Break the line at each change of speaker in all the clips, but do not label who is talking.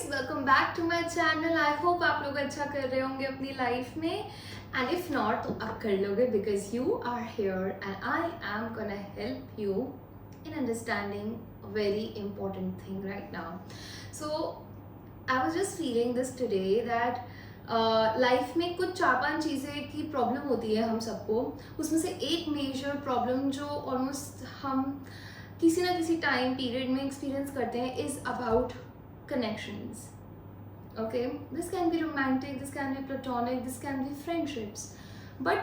Guys, welcome back to my channel. I hope आप लोग अच्छा कर रहे होंगे अपनी लाइफ में, एंड इफ नॉट तो आप कर लोगे because you are here and I am gonna help you in understanding a very important thing right now. So I was just feeling this today that life में कुछ 4-5 चीज़ें की problem होती है हम सबको. उसमें से एक मेजर प्रॉब्लम जो ऑलमोस्ट हम किसी ना किसी टाइम पीरियड में एक्सपीरियंस करते हैं is about connections. Okay, this can be romantic, this can be platonic, this can be friendships, but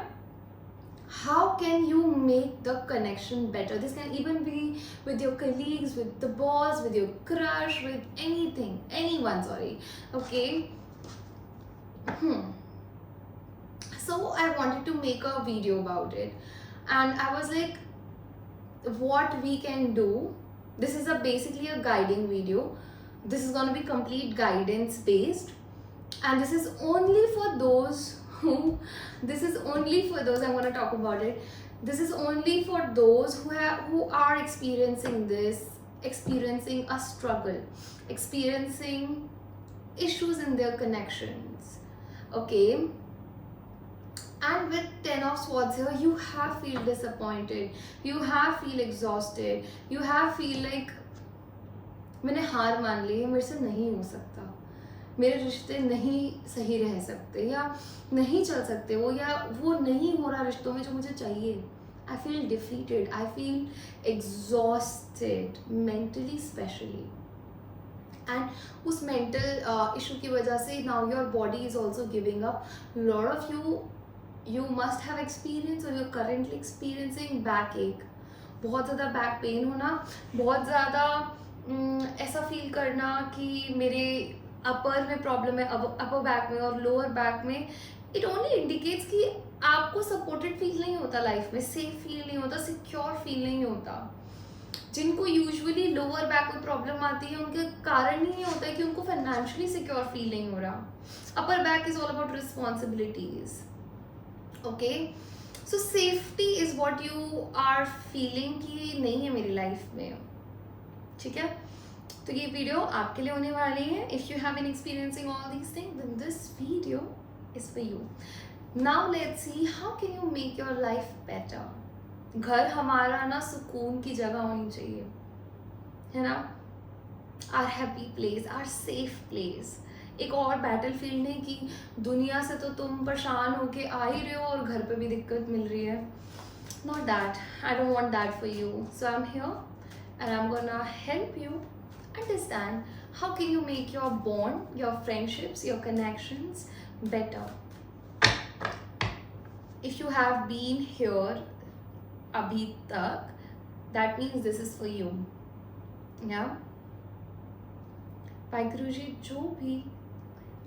how can you make the connection better? This can even be with your colleagues, with the boss, with your crush, with anyone, sorry. Okay. So I wanted to make a video about it, and I was like, what we can do. This is basically a guiding video. This is going to be complete guidance based, and this is only for those I'm going to talk about it. This is only for those who are experiencing a struggle, experiencing issues in their connections. Okay. And with 10 of swords here, you have feel disappointed, you have feel exhausted, you have feel like मैंने हार मान ली है, मेरे से नहीं हो सकता, मेरे रिश्ते नहीं सही रह सकते, या नहीं चल सकते वो, या वो नहीं हो रहा रिश्तों में जो मुझे चाहिए. I feel defeated, I feel exhausted mentally specially, and उस मेंटल इशू की वजह से now your body is also giving up. Lot of you must have experience और your currently experiencing back ache, बहुत ज़्यादा बैक पेन होना, बहुत ज़्यादा ऐसा फील करना कि मेरे अपर में प्रॉब्लम है, अपर बैक में और लोअर बैक में. इट ओनली इंडिकेट्स कि आपको सपोर्टेड फील नहीं होता लाइफ में, सेफ फील नहीं होता, सिक्योर फील नहीं होता. जिनको यूजुअली लोअर बैक में प्रॉब्लम आती है उनके कारण ही नहीं होता है कि उनको फाइनेंशियली सिक्योर फील नहीं हो रहा. Upper back is all about responsibilities. Okay, so safety is what you are feeling कि नहीं है मेरी लाइफ में. ठीक है, तो ये वीडियो आपके लिए होने वाली है. If you have been experiencing all these things then this video is for you. Now let's see how can you make your life better. घर हमारा ना सुकून की जगह होनी चाहिए, है ना. Our happy place, our safe place. एक और बैटल फील्ड नहीं कि दुनिया से तो तुम परेशान होके आ ही रहे हो और घर पे भी दिक्कत मिल रही है. Not that, I don't want that for you. So I am here and I'm gonna help you understand how can you make your bond, your friendships, your connections better. If you have been here abhi tak, that means this is for you. Yeah. Waheguru ji जो भी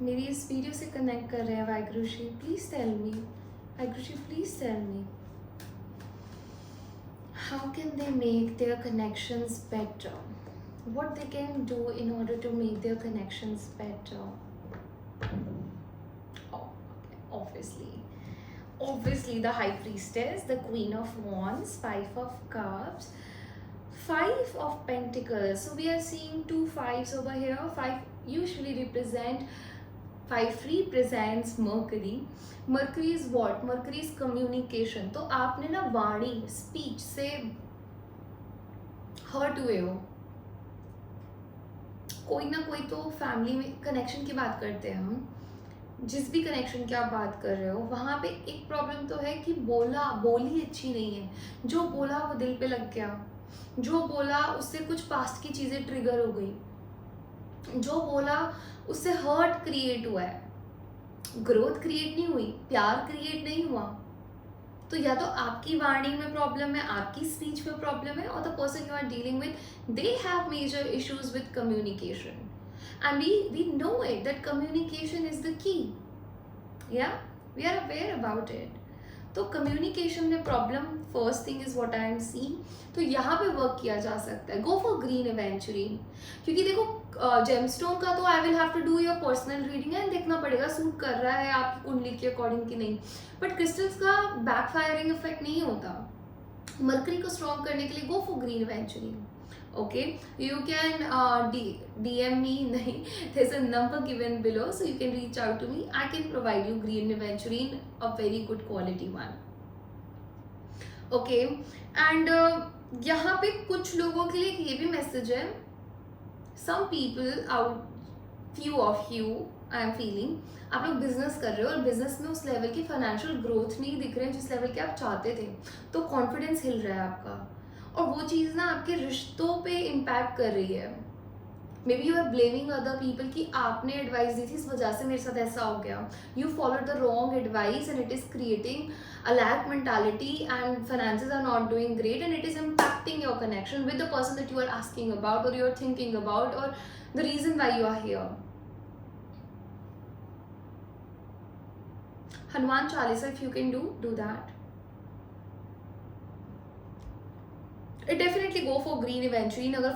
मेरी इस video से connect कर रहे हैं, Waheguru ji please tell me, Waheguru ji please tell me, how can they make their connections better? What they can do in order to make their connections better? Oh, okay. Obviously the High Priestess, the Queen of Wands, Five of Cups, Five of Pentacles. So we are seeing 2 5s over here. 5 usually represent, 5 represents Mercury. Mercury is what? Mercury is communication. तो आपने ना वाणी, speech से hurt हुए हो. कोई ना कोई तो फैमिली में कनेक्शन की बात करते हैं हम, जिस भी कनेक्शन की आप बात कर रहे हो वहाँ पे एक प्रॉब्लम तो है कि बोली अच्छी नहीं है. जो बोला वो दिल पे लग गया, जो बोला उससे कुछ पास्ट की चीज़ें ट्रिगर हो गई, जो बोला उससे हर्ट क्रिएट हुआ है, ग्रोथ क्रिएट नहीं हुई, प्यार क्रिएट नहीं हुआ. तो या तो आपकी वाणी में प्रॉब्लम है, आपकी स्पीच में प्रॉब्लम है, और the person you are dealing with they have major issues with communication, and we know it that communication is the key. या we are aware about it. तो कम्युनिकेशन में problem first thing is what I am seeing. तो यहाँ पे work किया जा सकता है. गो फॉर ग्रीन इवेंचुअली, क्योंकि देखो जेमस्टोन का तो I will have to do your personal reading and देखना पड़ेगा सूट कर रहा है आपकी कुंडली के अकॉर्डिंग कि नहीं. बट क्रिस्टल्स का बैक फायरिंग इफेक्ट नहीं होता. मरकरी को स्ट्रॉन्ग करने के लिए गो for green eventually. Okay, you can DM me. nahi, there's a number given below, so you can reach out to me. I can provide you green aventurine, a very good quality one. Okay, and यहाँ पे कुछ लोगों के लिए ये भी message है. Some people out, few of you, I am feeling, आप लोग बिजनेस कर रहे हो और बिजनेस में उस लेवल की फाइनेंशियल ग्रोथ नहीं दिख रहे हैं जिस लेवल के आप चाहते थे, तो कॉन्फिडेंस हिल रहा है आपका, और वो चीज़ ना आपके रिश्तों पे इम्पैक्ट कर रही है. Maybe you are blaming other people कि आपने एडवाइस दी थी, इस वजह से मेरे साथ ऐसा हो गया. You followed the wrong advice and it is creating a lack mentality and finances are not doing great, and it is impacting your connection with the person that you are asking about or you are thinking about, or the reason why you are here. Hanuman Chalisa, if you can do that. It definitely go for green aventurine अगर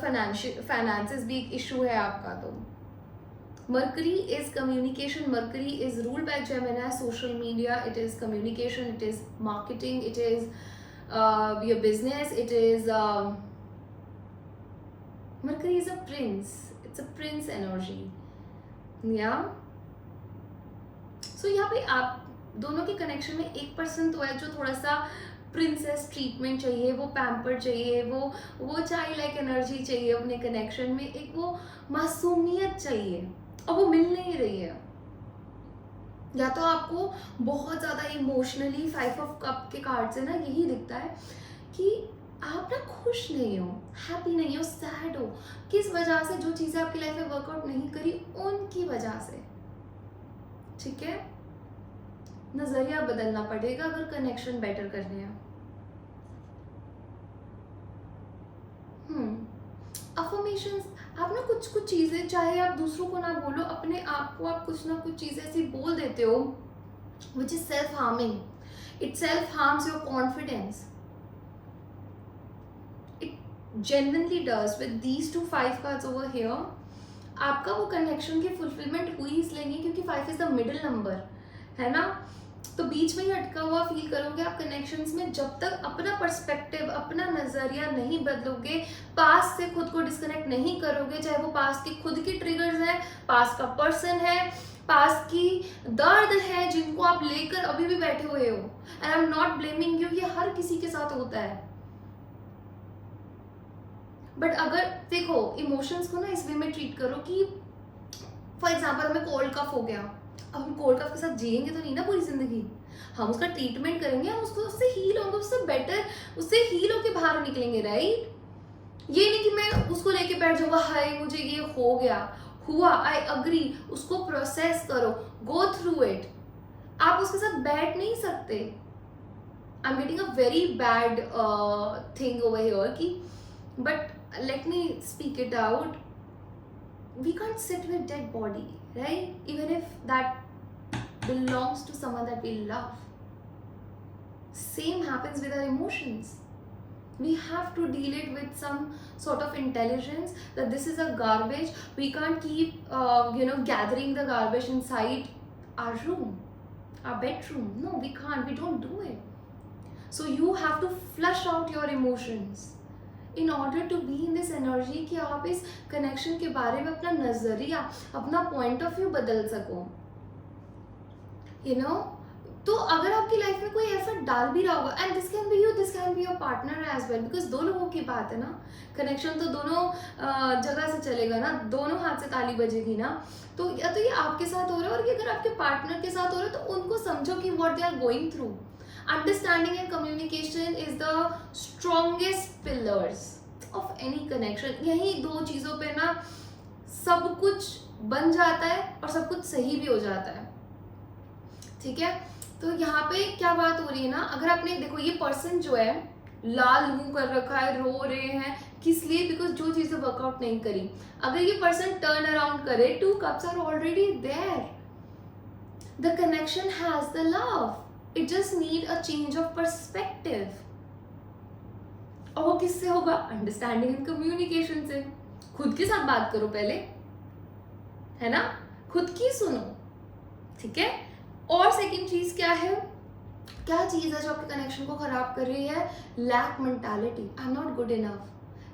finances भी एक issue है आपका तो. Mercury is communication. Mercury is ruled by Gemini. Social media, it is communication, it is marketing, it is your business, it is Mercury is a prince. It's a prince energy. Yeah. So यहाँ पे आप दोनों के connection में एक person तो है जो थोड़ा सा प्रिंसेस ट्रीटमेंट चाहिए, वो पैम्पर चाहिए, वो चाइल्ड लाइक एनर्जी चाहिए अपने कनेक्शन में, एक वो मासूमियत चाहिए, और वो मिल नहीं रही है. या तो आपको बहुत ज़्यादा इमोशनली 5 ऑफ कप के कार्ड से ना यही दिखता है कि आप ना खुश नहीं हो, हैप्पी नहीं हो, सैड हो. किस वजह से? जो चीज़ें आपकी लाइफ में वर्कआउट नहीं करी उनकी वजह से. ठीक है, नजरिया बदलना पड़ेगा अगर कनेक्शन बेटर करने हैं. अफर्मेशंस, आप ना कुछ चीज़ें, चाहे आप दूसरों को ना बोलो, अपने आप को आप कुछ ना कुछ चीज़ें ऐसी बोल देते हो which is self harming. It self harms your confidence. It genuinely does. With these 2 5 cards over here, आपका वो कनेक्शन की फुलफिलमेंट हुई इसलिए नहीं क्योंकि 5 इज द मिडिल नंबर, है ना. तो बीच में ही अटका हुआ फील करोगे आप कनेक्शंस में जब तक अपना पर्सपेक्टिव, अपना नजरिया नहीं बदलोगे, पास्ट से खुद को डिस्कनेक्ट नहीं करोगे, चाहे वो पास्ट की खुद की ट्रिगर्स हैं, पास्ट का पर्सन है, पास्ट की दर्द है जिनको आप लेकर अभी भी बैठे हुए हो. And I am not blaming you, ये हर किसी के साथ होता है. बट अगर देखो इमोशंस को ना इस वे में ट्रीट करो कि फॉर एग्जाम्पल हमें कोल्ड कफ हो गया, अब हम कोल्ड कफ के साथ जिएंगे तो नहीं ना पूरी जिंदगी. हम उसका ट्रीटमेंट करेंगे, हम उसको उससे हील होंगे, उससे बेटर, उससे हील होके बाहर निकलेंगे, राइट. ये नहीं कि मैं उसको लेके बैठ जाऊंगा, हाय मुझे ये हो गया, हुआ, आई अग्री. उसको प्रोसेस करो, गो थ्रू इट. आप उसके साथ बैठ नहीं सकते. I am getting a very bad thing over here कि, but let me speak it out. We can't sit with dead body, right? Even if that belongs to someone that we love. Same happens with our emotions. We have to deal it with some sort of intelligence that this is a garbage. We can't keep gathering the garbage inside our room, our bedroom. No, we can't. We don't do it. So you have to flush out your emotions in order to be in this energy कि आप इस connection के बारे में अपना नजरिया, अपना point of view बदल सको. तो अगर आपकी लाइफ में कोई एफर्ट डाल भी रहा होगा, and this can be you, this can be your partner as well, because 2 लोगों की बात है ना. कनेक्शन तो दोनों जगह से चलेगा ना, दोनों हाथ से ताली बजेगी ना. तो या तो ये आपके साथ हो रहा है, और ये अगर आपके पार्टनर के साथ हो रहा है तो उनको समझो कि what they are going through. Understanding and communication is the strongest pillars of any connection. यही 2 चीज़ों पे ना सब कुछ बन जाता है और सब कुछ सही भी हो जाता है. ठीक है, तो यहाँ पे क्या बात हो रही है ना, अगर आपने देखो ये पर्सन जो है लाल मुंह कर रखा है, रो रहे हैं, किस लिए? बिकॉज जो चीज़ें वर्कआउट नहीं करी. अगर ये पर्सन टर्न अराउंड करे, 2 cups are already there. The connection has the love. It just need a change of perspective. और वो किससे होगा? अंडरस्टैंडिंग एंड कम्युनिकेशन से. खुद के साथ बात करो पहले, है ना, खुद की सुनो. ठीक है. और सेकंड चीज क्या है, क्या चीज है जो आपके कनेक्शन को खराब कर रही है? Lack mentality. I am not good enough.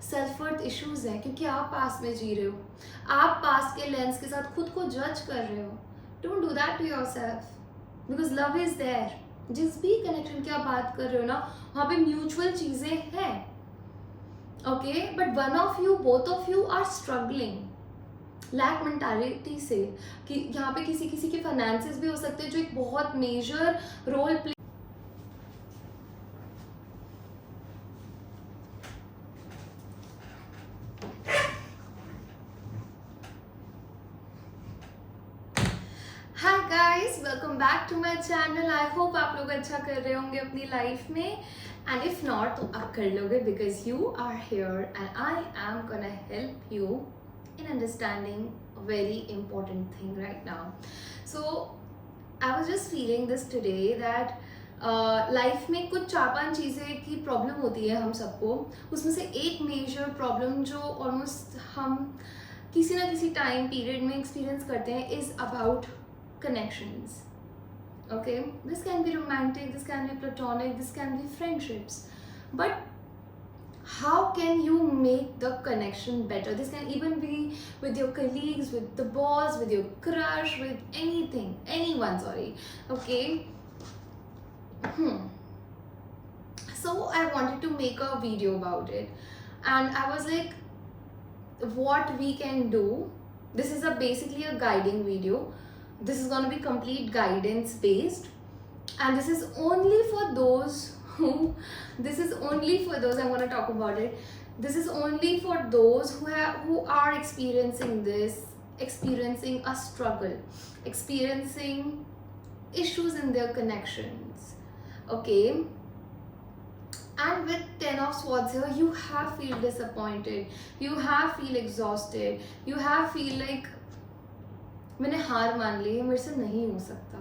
Self worth issues हैं क्योंकि आप पास में जी रहे हो, आप पास के लेंस के साथ खुद को जज कर रहे हो. Don't do that to yourself because love is there. जिस भी कनेक्शन की आप बात कर रहे हो ना, वहाँ पे म्यूचुअल चीजें हैं. Okay, but one of you, both of you are struggling lack mentality से. कि यहाँ पे किसी किसी के फाइनेंसेस भी हो सकते हैं जो एक बहुत major role play. Hi guys, welcome back to my channel. I hope आप लोग अच्छा कर रहे होंगे अपनी लाइफ में, एंड इफ नॉट तो आप कर लोगे because you are here and I am gonna help you in understanding a very important thing right now. So I was just feeling this today that life में कुछ 4-5 चीज़ें की problem होती है हम सबको. उसमें से एक मेजर प्रॉब्लम जो ऑलमोस्ट हम किसी ना किसी टाइम पीरियड में एक्सपीरियंस करते हैं is about connections. Okay, this can be romantic, this can be platonic, this can be friendships, but how can you make the connection better? This can even be with your colleagues, with the boss, with your crush, with anything, anyone, sorry. Okay. So I wanted to make a video about it, and I was like, what we can do. This is basically a guiding video. This is going to be complete guidance based, and this is only for those who, I'm going to talk about it. This is only for those who are experiencing a struggle, experiencing issues in their connections. Okay, and with 10 of swords here, you have feel disappointed, you have feel exhausted, you have feel like मैंने हार मान ली है, मेरे से नहीं हो सकता,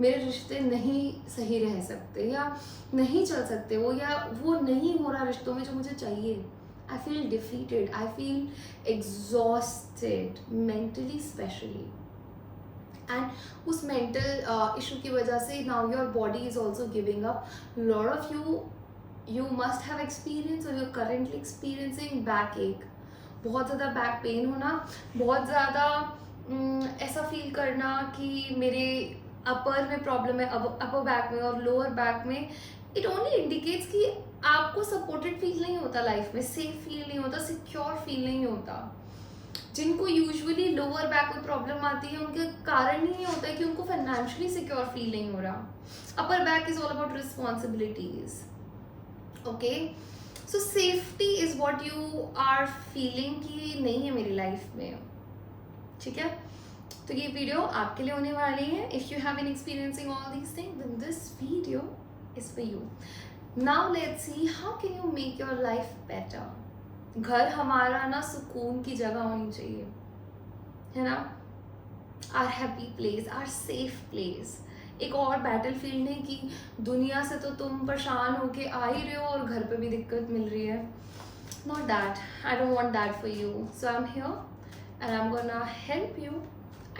मेरे रिश्ते नहीं सही रह सकते, या नहीं चल सकते वो, या वो नहीं हो रहा रिश्तों में जो मुझे चाहिए. I feel defeated, I feel exhausted mentally specially, and उस मेंटल इशू की वजह से now your body is also giving up. Lot of you must have experience, और you are currently experiencing back ache, बहुत ज़्यादा बैक पेन होना, बहुत ज़्यादा ऐसा फील करना कि मेरे अपर में प्रॉब्लम है, अपर बैक में और लोअर बैक में. इट ओनली इंडिकेट्स कि आपको सपोर्टेड फील नहीं होता लाइफ में, सेफ फील नहीं होता, सिक्योर फील नहीं होता. जिनको यूजुअली लोअर बैक में प्रॉब्लम आती है उनके कारण ही नहीं होता है कि उनको फाइनेंशियली सिक्योर फील नहीं हो रहा. Upper back is all about responsibilities. Okay, so safety is what you are feeling कि नहीं है मेरी लाइफ में. ठीक है, तो ये वीडियो आपके लिए होने वाली है. If you have been experiencing all these things then this video is for you. Now let's see how can you make your life better. घर हमारा ना सुकून की जगह होनी चाहिए, है ना. Our happy place, our safe place. एक और बैटल फील्ड नहीं कि दुनिया से तो तुम परेशान होके आ ही रहे हो और घर पे भी दिक्कत मिल रही है. Not that, I don't want that for you. So I am here and I'm gonna help you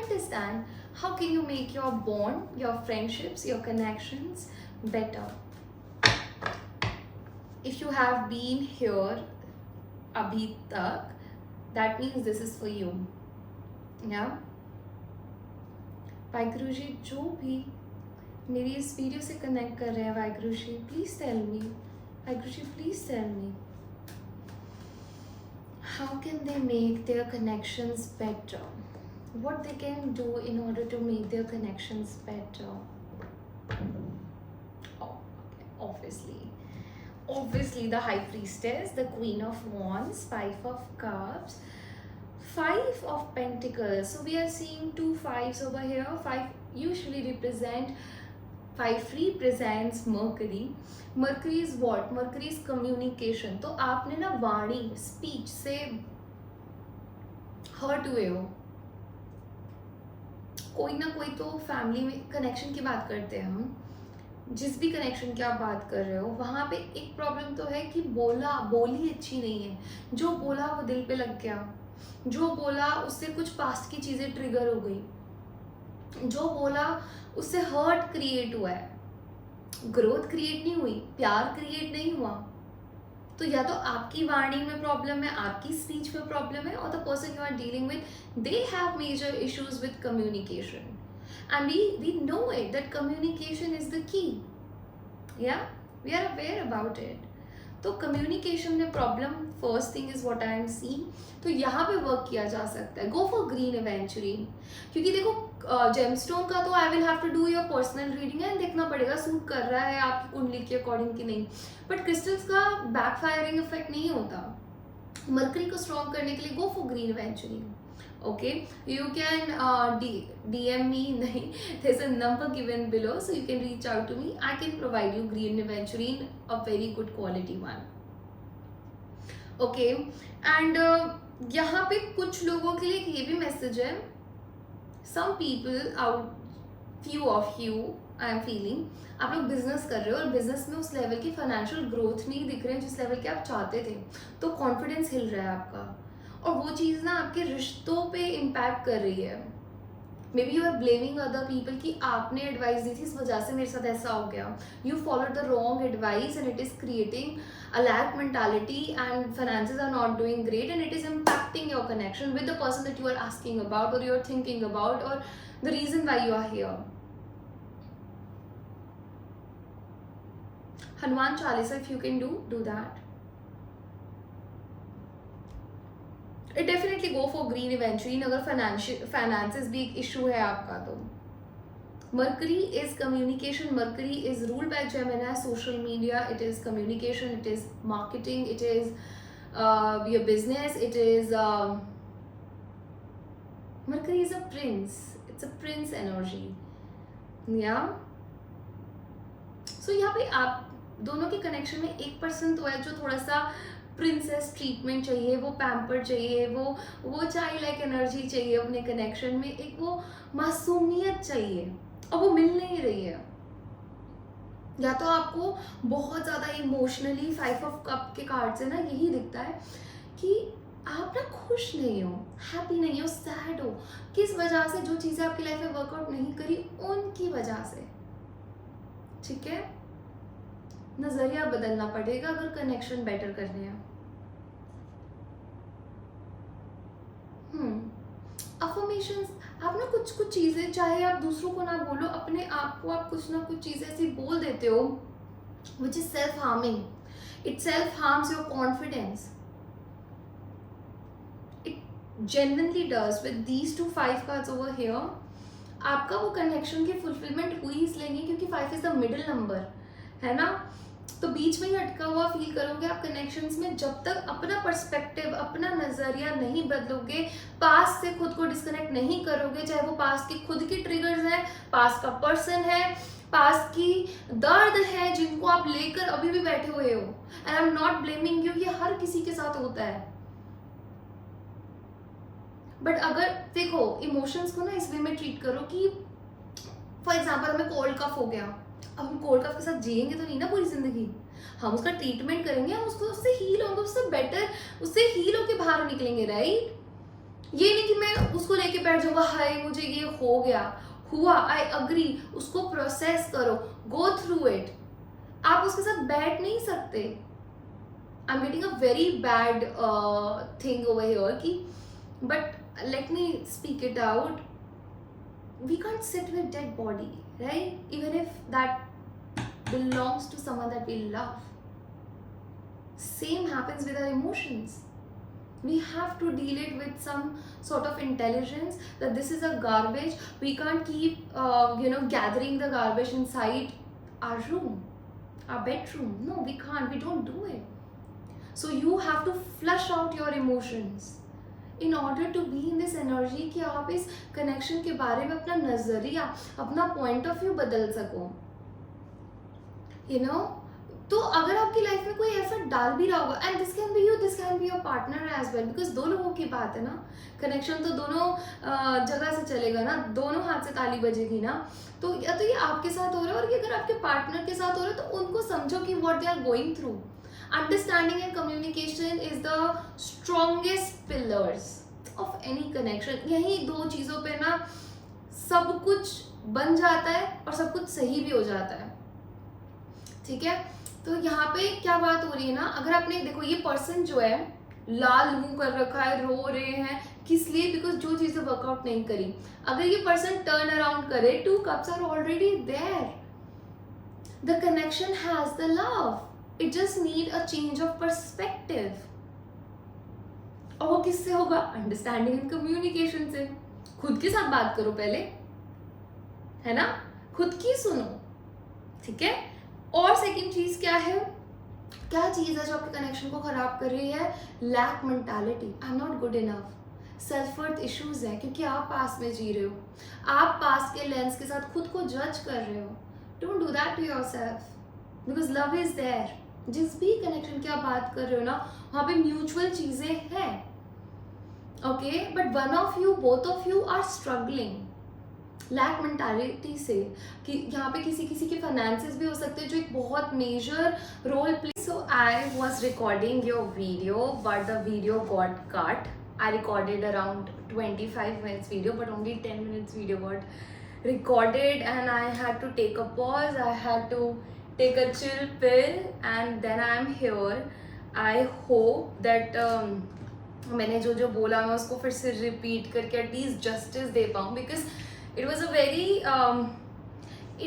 understand how can you make your bond, your friendships, your connections better. If you have been here abhi tak, that means this is for you. Yeah, Waheguru ji जो भी मेरी इस video से connect कर रहे हैं, Waheguru ji please tell me, Waheguru ji please tell me, how can they make their connections better? What they can do in order to make their connections better? Oh, okay. Obviously the High Priestess, the Queen of Wands, 5 of Cups, 5 of Pentacles. So we are seeing 2 5s over here. 5 usually represent, 5 represents Mercury. Mercury is what? Mercury is communication. तो आपने ना वाणी, speech से hurt हुए हो. कोई ना कोई तो फैमिली में कनेक्शन की बात करते हैं हम, जिस भी कनेक्शन की आप बात कर रहे हो वहाँ पे एक प्रॉब्लम तो है कि बोली अच्छी नहीं है. जो बोला वो दिल पे लग गया, जो बोला उससे कुछ पास्ट की चीज़ें ट्रिगर हो गई, जो बोला उससे हर्ट क्रिएट हुआ है, ग्रोथ क्रिएट नहीं हुई, प्यार क्रिएट नहीं हुआ. तो या तो आपकी वाणी में प्रॉब्लम है, आपकी स्पीच में प्रॉब्लम है, और the person you are dealing with they have major issues with communication, and we know it that communication is the key. Yeah, we are aware about it. तो कम्युनिकेशन में problem first thing is what I am seeing. तो यहाँ पे work किया जा सकता है. गो for green eventually, क्योंकि देखो जेमस्टोन का तो I will have to do your personal reading and देखना पड़ेगा सूट कर रहा है आपकी कुंडली के अकॉर्डिंग कि नहीं. बट क्रिस्टल्स का बैक फायरिंग इफेक्ट नहीं होता. मरकरी को स्ट्रॉन्ग करने के लिए गो for green eventually. Okay, you can DM me. There's a number given below, so you can reach out to me. I can provide you green aventurine, a very good quality one. Okay, and यहाँ पे कुछ लोगों के लिए ये भी message है. Some people out, few of you, I am feeling, आप लोग बिजनेस कर रहे हो और बिजनेस में उस लेवल की फाइनेंशियल ग्रोथ नहीं दिख रहे हैं जिस लेवल के आप चाहते थे. तो कॉन्फिडेंस हिल रहा है आपका, और वो चीज़ ना आपके रिश्तों पे इम्पैक्ट कर रही है. Maybe you are blaming other people कि आपने एडवाइस दी थी इस वजह से मेरे साथ ऐसा हो गया. You followed the wrong advice and it is creating a lack mentality and finances are not doing great and it is impacting your connection with the person that you are asking about और you are thinking about और the reason why you are here. Hanuman Chalisa, if you can do that. Definitely go for green eventually. अगर finances भी एक issue है आपका तो. Mercury is communication. Mercury is ruled by Gemini. Social media, it is communication, it is marketing, it is your business, it is mercury is a prince. It's a prince energy. या सो यहाँ पे आप दोनों के connection में एक person तो है जो थोड़ा सा प्रिंसेस ट्रीटमेंट चाहिए, वो पैम्पर चाहिए, वो चाइल्ड लाइक एनर्जी चाहिए अपने कनेक्शन में, एक वो मासूमियत चाहिए और वो मिल नहीं रही है. या तो आपको बहुत ज़्यादा इमोशनली 5 ऑफ कप के कार्ड से ना यही दिखता है कि आप ना खुश नहीं हो, हैप्पी नहीं हो, सैड हो. किस वजह से? जो चीज़ें आपकी लाइफ में वर्कआउट नहीं करी उनकी वजह से. ठीक है, नजरिया बदलना पड़ेगा अगर कनेक्शन बेटर करने हैं. अफर्मेशंस, आप ना कुछ चीजें, चाहे आप दूसरों को ना बोलो, अपने आप को आप कुछ ना कुछ चीजें ऐसी बोल देते हो which is self harming. It self harms your confidence. It genuinely does. With these 2 5 cards over here, आपका वो कनेक्शन की फुलफिलमेंट हुई इसलिए नहीं क्योंकि 5 इज द मिडिल नंबर है ना. तो बीच में ही अटका हुआ फील करोगे आप कनेक्शंस में जब तक अपना पर्सपेक्टिव, अपना नजरिया नहीं बदलोगे, पास्ट से खुद को डिस्कनेक्ट नहीं करोगे. चाहे वो पास्ट की खुद की ट्रिगर्स हैं, पास्ट का पर्सन है, पास्ट की दर्द है जिनको आप लेकर अभी भी बैठे हुए हो. And I am not blaming you, ये हर किसी के साथ होता है. बट अगर देखो इमोशंस को ना इस वे में ट्रीट करो कि फॉर एग्जाम्पल हमें कोल्ड कफ हो गया, अब हम कोल्ड कफ के साथ जिएंगे तो नहीं ना पूरी जिंदगी. हम उसका ट्रीटमेंट करेंगे, हम उसको उससे हील होंगे, उससे बेटर, उससे हील होके बाहर निकलेंगे. राइट, ये नहीं कि मैं उसको लेके बैठ जाऊंगा, हाय मुझे ये हो गया, हुआ, आई अग्री. उसको प्रोसेस करो, गो थ्रू इट. आप उसके साथ बैठ नहीं सकते. I am getting a very bad thing over here कि, but let me speak it out. We can't sit with dead body, right? Even if that belongs to someone that we love. Same happens with our emotions. We have to deal it with some sort of intelligence that this is a garbage. We can't keep, gathering the garbage inside our room, our bedroom. No, we can't. We don't do it. So you have to flush out your emotions. In order to be in this energy कि आप इस connection के बारे में अपना नजरिया, अपना point of view बदल सको. तो अगर आपकी लाइफ में कोई एफर्ट डाल भी रहा होगा, and this can be you, this can be your partner as well, because 2 लोगों की बात है ना. कनेक्शन तो दोनों जगह से चलेगा ना, दोनों हाथ से ताली बजेगी ना. तो या तो ये आपके साथ हो रहा है और ये अगर आपके पार्टनर के साथ हो रहा है तो उनको समझो कि what they are going through. Understanding and communication is the strongest pillars of any connection. यही 2 चीज़ों पे ना सब कुछ बन जाता है और सब कुछ सही भी हो जाता है. ठीक है, तो यहाँ पे क्या बात हो रही है ना, अगर आपने देखो ये पर्सन जो है लाल मुंह कर रखा है, रो रहे हैं, किस लिए? बिकॉज जो चीजें वर्कआउट नहीं करी। अगर ये पर्सन टर्न अराउंड करे, 2 cups are already there, the connection has the love, it just need a change of perspective. और वो किससे होगा? अंडरस्टैंडिंग एंड कम्युनिकेशन से। खुद के साथ बात करो पहले, है ना, खुद की सुनो, ठीक है। और सेकंड चीज क्या है, क्या चीज है जो आपके कनेक्शन को खराब कर रही है? Lack mentality, I am not good enough, self worth issues है, क्योंकि आप पास में जी रहे हो, आप पास के लेंस के साथ खुद को जज कर रहे हो। Don't do that to yourself, because love is there. जिस भी कनेक्शन की आप बात कर रहे हो ना, वहां पे म्यूचुअल चीजें हैं, okay, but one of you, both of you are struggling lack mentality से, कि यहाँ पे किसी किसी के फाइनेंसेस भी हो सकते हैं जो एक बहुत major role play. So I was recording your video but the video got cut. I recorded around 25 minutes video, but only 10 minutes video got recorded, and I had to take a pause. I had to take a chill pill, and then I'm here. I hope that मैंने जो जो बोला मैं उसको फिर से repeat करके at least justice दे पाऊँ, because it was a very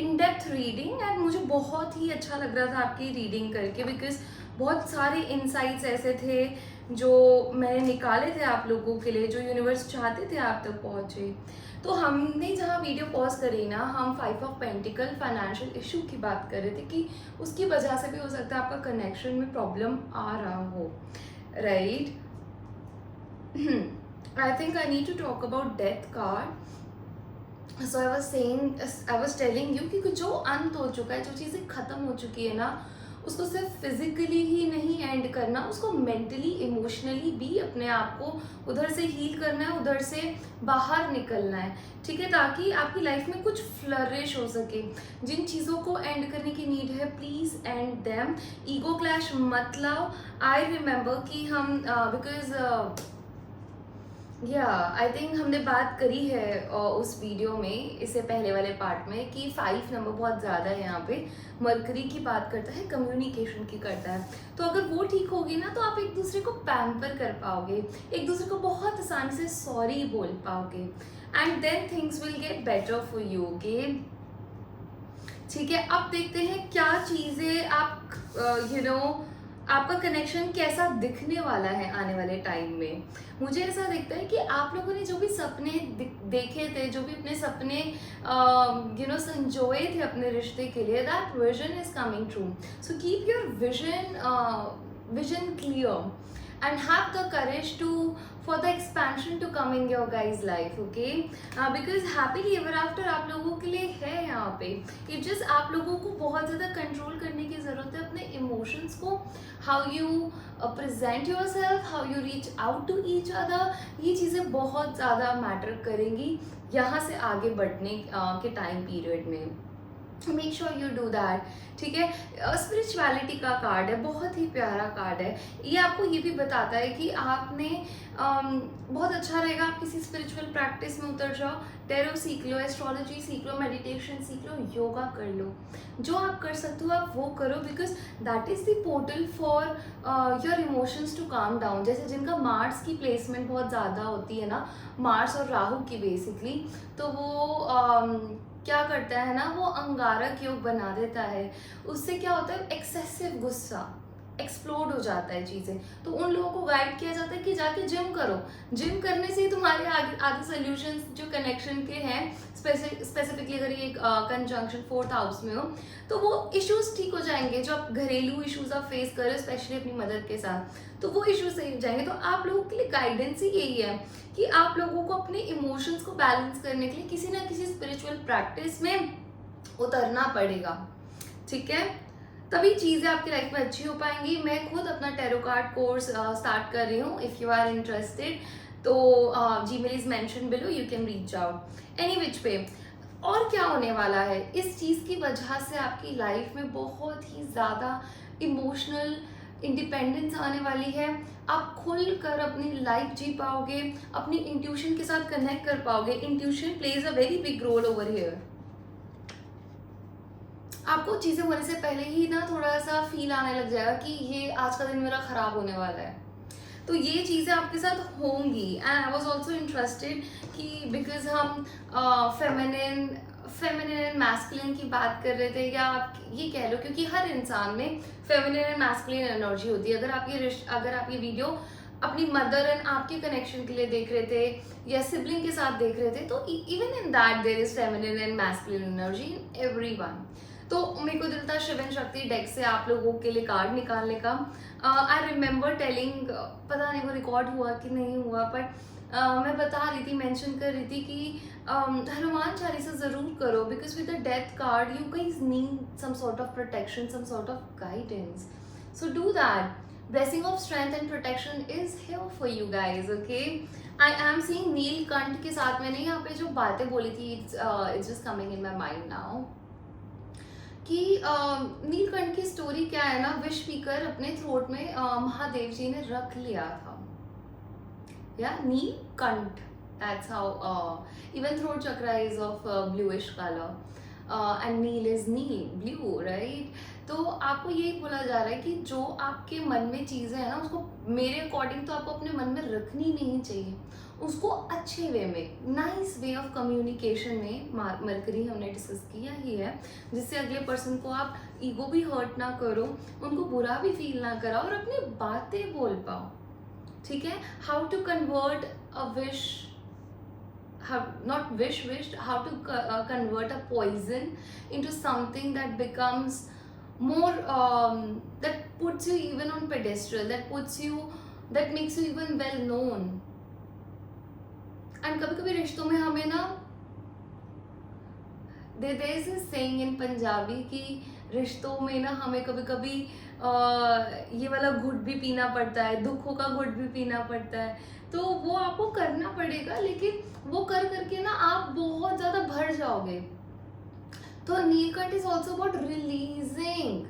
in depth reading, and मुझे बहुत ही अच्छा लग रहा था आपकी रीडिंग करके, बिकॉज बहुत सारे इंसाइट्स ऐसे थे जो मैंने निकाले थे आप लोगों के लिए, जो यूनिवर्स चाहते थे आप तक पहुँचे। तो हमने जहाँ वीडियो पॉज करी ना, हम 5 ऑफ पेंटिकल फाइनेंशियल इशू की बात कर रहे थे कि उसकी वजह से भी हो सकता है आपका कनेक्शन में प्रॉब्लम आ रहा हो, right. I think I need to talk about death card. So I was telling you कि जो अंत हो चुका है, जो चीज़ें ख़त्म हो चुकी है ना, उसको सिर्फ फिजिकली ही नहीं एंड करना, उसको मेंटली इमोशनली भी अपने आप को उधर से हील करना है, उधर से बाहर निकलना है, ठीक है, ताकि आपकी लाइफ में कुछ फ्लरिश हो सके। जिन चीज़ों को एंड करने की नीड है, please and them. Ego clash मत लाओ। आई रिमेंबर कि हम बिकॉज आई थिंक हमने बात करी है उस वीडियो में, इससे पहले वाले पार्ट में, कि 5 नंबर बहुत ज़्यादा है यहाँ पे, मरकरी की बात करता है, कम्युनिकेशन की करता है। तो अगर वो ठीक होगी ना, तो आप एक दूसरे को पैम्पर कर पाओगे, एक दूसरे को बहुत आसानी से सॉरी बोल पाओगे, and then things will get better for you, okay, ठीक है। अब देखते हैं क्या चीज़ें आप आपका कनेक्शन कैसा दिखने वाला है आने वाले टाइम में। मुझे ऐसा दिखता है कि आप लोगों ने जो भी सपने देखे थे, जो भी अपने सपने संजोए थे अपने रिश्ते के लिए, that vision is coming true. So keep your vision clear and have the courage for the expansion to come in your guys life, okay, because happily ever after आप लोगों के लिए है यहाँ पे। It just आप लोगों को बहुत ज़्यादा कंट्रोल करने की ज़रूरत है अपने इमोशंस को, how you present yourself, how you reach out to each other, ये चीज़ें बहुत ज़्यादा मैटर करेंगी यहाँ से आगे बढ़ने के टाइम पीरियड में। Make sure you do that, ठीक है। स्पिरिचुअलिटी का कार्ड है, बहुत ही प्यारा कार्ड है। ये आपको ये भी बताता है कि आपने बहुत अच्छा रहेगा आप किसी स्पिरिचुअल प्रैक्टिस में उतर जाओ, टैरो सीख लो, एस्ट्रोलॉजी सीख लो, मेडिटेशन सीख लो, योगा कर लो, जो आप कर सकते हो आप वो करो, because that is the portal for your emotions to calm down. जैसे जिनका मार्स की प्लेसमेंट बहुत ज़्यादा होती है ना, मार्स और राहु की बेसिकली, तो वो क्या करता है ना, वो अंगारक योग बना देता है। उससे क्या होता है, एक्सेसिव गुस्सा, एक्सप्लोड हो जाता है चीज़ें। तो उन लोगों को गाइड किया जाता है कि जाके जिम करो, जिम करने से ही तुम्हारे आगे सोल्यूशंस जो कनेक्शन के हैं, स्पेसिफिकली अगर ये कंजंक्शन 4th हाउस में हो, तो वो इश्यूज ठीक हो जाएंगे। जो आप घरेलू इश्यूज आप फेस कर रहे हो, स्पेशली अपनी मदर के साथ, तो वो इश्यूज सही हो जाएंगे। तो आप लोगों के लिए गाइडेंस ही यही है कि आप लोगों को अपने इमोशंस को बैलेंस करने के लिए किसी ना किसी स्पिरिचुअल प्रैक्टिस में उतरना पड़ेगा, ठीक है, तभी चीज़ें आपकी लाइफ में अच्छी हो पाएंगी। मैं खुद अपना टैरो कार्ड कोर्स स्टार्ट कर रही हूँ, इफ़ यू आर इंटरेस्टेड तो Gmail is mention below, you can reach out any which पे। और क्या होने वाला है, इस चीज़ की वजह से आपकी लाइफ में बहुत ही ज़्यादा इमोशनल इंडिपेंडेंस आने वाली है। आप खुल कर अपनी लाइफ जी पाओगे, अपनी इंट्यूशन के साथ कनेक्ट कर पाओगे। Intuition plays a very big roll over here. आपको चीज़ें होने से पहले ही ना थोड़ा सा फील आने लग जाएगा कि ये आज का दिन मेरा ख़राब होने वाला है। तो ये चीज़ें आपके साथ होंगी। And I was also interested कि बिकॉज हम फेमिनिन फेमिनिन एंड मैस्कुलिन की बात कर रहे थे, या आप ये कह लो क्योंकि हर इंसान में फेमिनिन एंड मैस्कुलिन एनर्जी होती है। अगर आप ये वीडियो अपनी मदर एंड आपके कनेक्शन के लिए देख रहे थे या सिबलिंग के साथ देख रहे थे, तो even in that there is feminine and masculine energy in everyone. तो मेरे को दिल था शिव एंड शक्ति डेक से आप लोगों के लिए कार्ड निकालने का। आई रिमेंबर टेलिंग, पता नहीं वो रिकॉर्ड हुआ कि नहीं हुआ, बट मैं बता रही थी, मेंशन कर रही थी कि हनुमान चालीसा ज़रूर करो, because with the death card you guys need some sort of protection, some sort of guidance, so do that. Blessing of strength and protection is here for you guys, okay? I am seeing Neelkanth के साथ मैंने यहाँ पे जो बातें बोली थी, it's just coming in my mind now, कि नीलकंठ की स्टोरी क्या है ना, विश पीकर अपने थ्रोट में महादेव जी ने रख लिया था, या Neelkanth, that's how even throat chakra is of bluish color, and nil is nil, blue, right? तो आपको यही बोला जा रहा है कि जो आपके मन में चीज़ें हैं ना, उसको मेरे अकॉर्डिंग तो आपको अपने मन में रखनी नहीं चाहिए, उसको अच्छे वे में, नाइस वे ऑफ कम्युनिकेशन में, मरकरी हमने डिस्कस किया ही है, जिससे अगले पर्सन को आप ईगो भी हर्ट ना करो, उनको बुरा भी फील ना कराओ और अपनी बातें बोल पाओ, ठीक है? How to convert a wish, not wished, how to convert a poison into something that becomes more, that puts you even on pedestal, that makes you even well known. And कभी कभी रिश्तों में हमें ना, there is a saying in Punjabi कि रिश्तों में ना हमें कभी कभी ये वाला घुट भी पीना पड़ता है, दुखों का घुट भी पीना पड़ता है, तो वो आपको करना पड़ेगा, लेकिन वो कर करके ना आप बहुत ज़्यादा भर जाओगे। तो Neelkanth is also about releasing,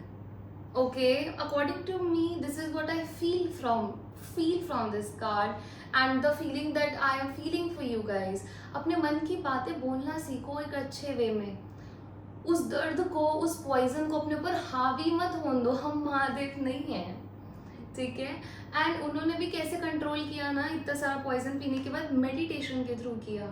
okay? According to me, this is what I feel from this card, and the feeling that I am feeling for you guys. अपने मन की बातें बोलना सीखो एक अच्छे वे में, उस दर्द को, उस पॉइजन को अपने ऊपर हावी मत होने दो। हम महादेव नहीं हैं, ठीक है? एंड उन्होंने भी कैसे कंट्रोल किया ना, इतना सारा पॉइजन पीने के बाद मेडिटेशन के थ्रू किया,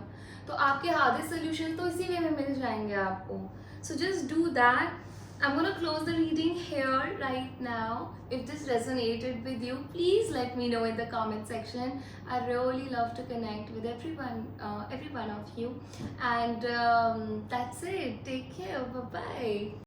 तो आपके आधे सोल्यूशन तो इसी वे में मिल जाएंगे आपको। So just do that. I'm gonna close the reading here right now. If this resonated with you, please let me know in the comment section. I really love to connect with every one of you. And that's it. Take care. Bye bye.